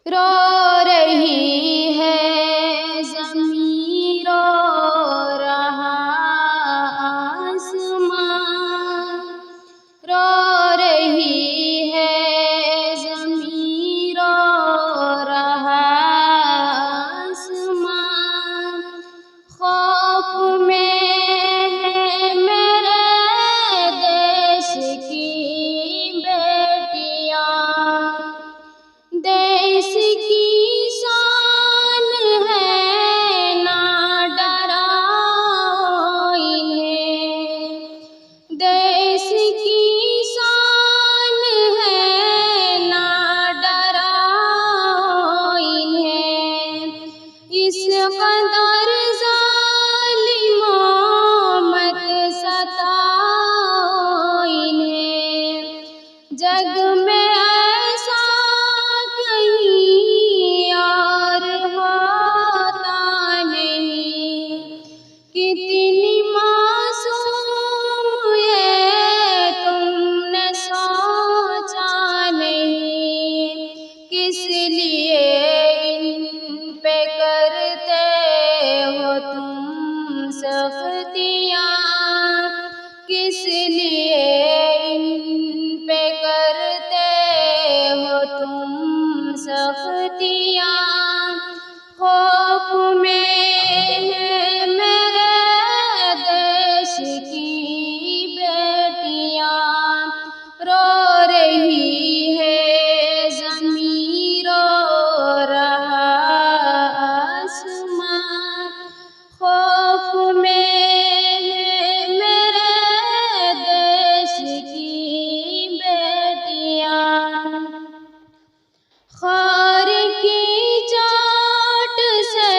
रो रही है ज़मीं, रो रहा आसमां, रो रही है ज़मीं, रो रहा आसमां। खौफ में है मेरे देश की बेटियां, देश की शान है ना डराओ इन्हें, देश की शान है ना डराओ इन्हें। इस कदर ज़ालिमों मत सताओ इन्हें, जग में ऐसा कहीं और होता नहीं। कितनी मासूम ये तुमने सोचा नहीं, किस लिए इन पे करते हो तुम सख्तियाँ, किस लिए इन पे करते हो तुम सख्तियाँ। खौफ में है मेरे देश की बेटियां, रो रही है ज़मीं, रो रहा आसमां। खौफ में है मेरे देश की बेटियां, खार की चाट से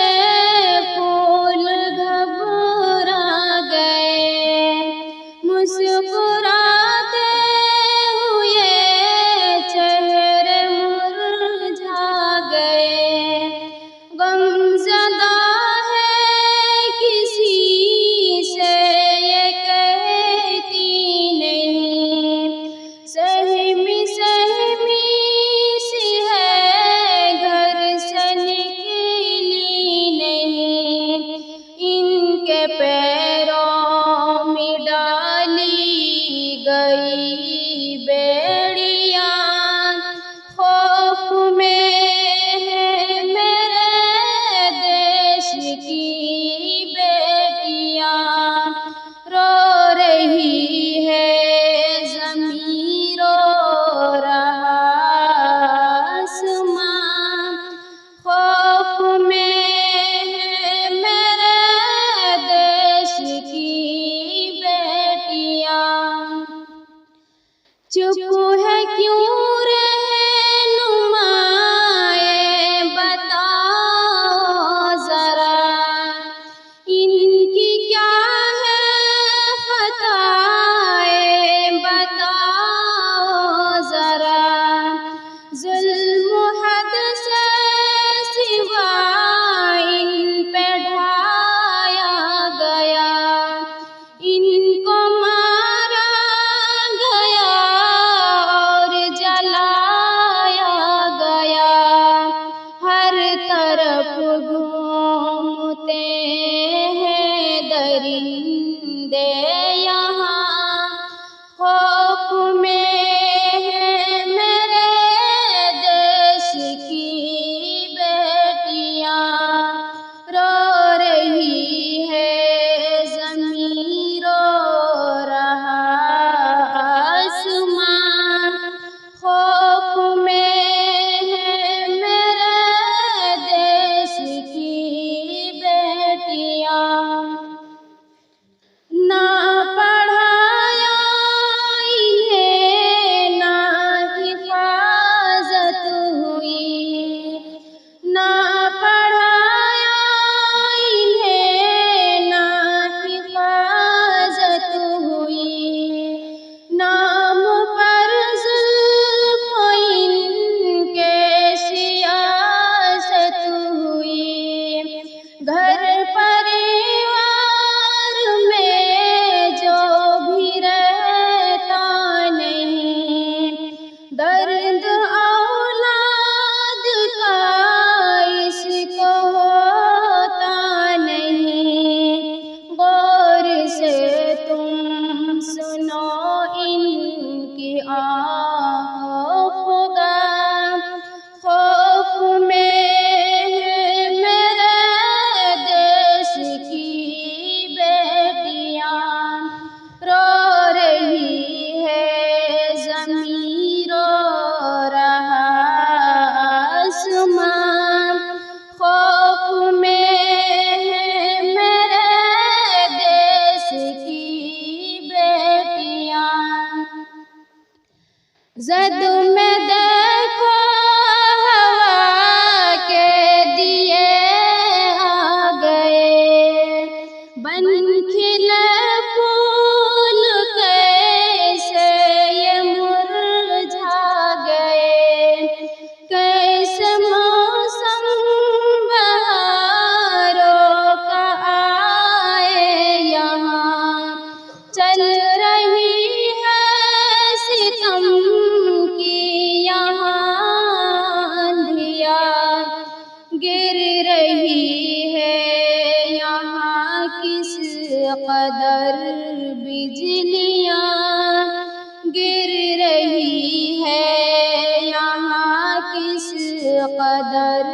कदर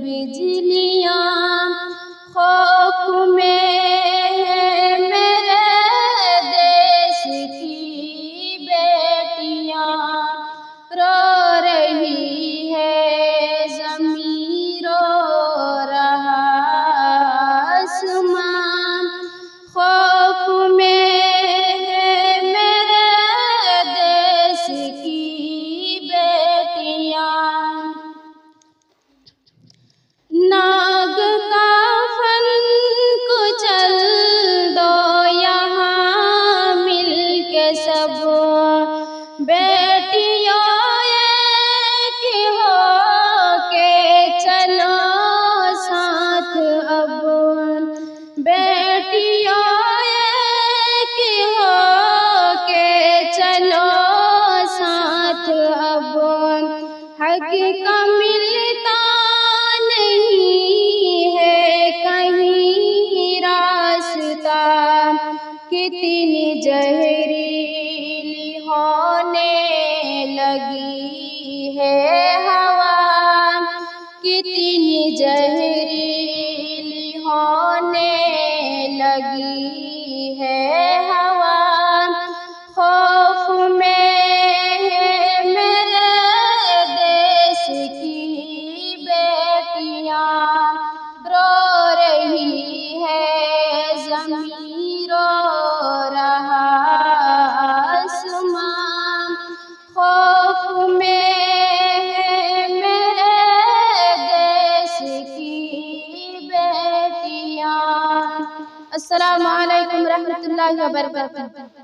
बिजलियाँ खौफ में है मेरे देश की बेटियाँ रो रही है ज़मीं रो रहा आसमां खौफ में है मेरे देश की बेटियाँ नाग का फन कुचल दो यहाँ मिल के सब बेटियों एक हो के चलो साथ अब बेटियों एक हो के चलो साथ अब हक का मिलता नहीं है कहीं रास्ता कितनी जहरीली होने लगी है हवा कितनी जहरीली होने लगी है हवा खौफ में है मेरे देश की बेटियाँ रो रही है ज़मीं रो रहा आसमां खौफ में है मेरे देश की बेटियाँ। अस्सलामु अलैकुम रहमतुल्लाहि व बरकातुहू।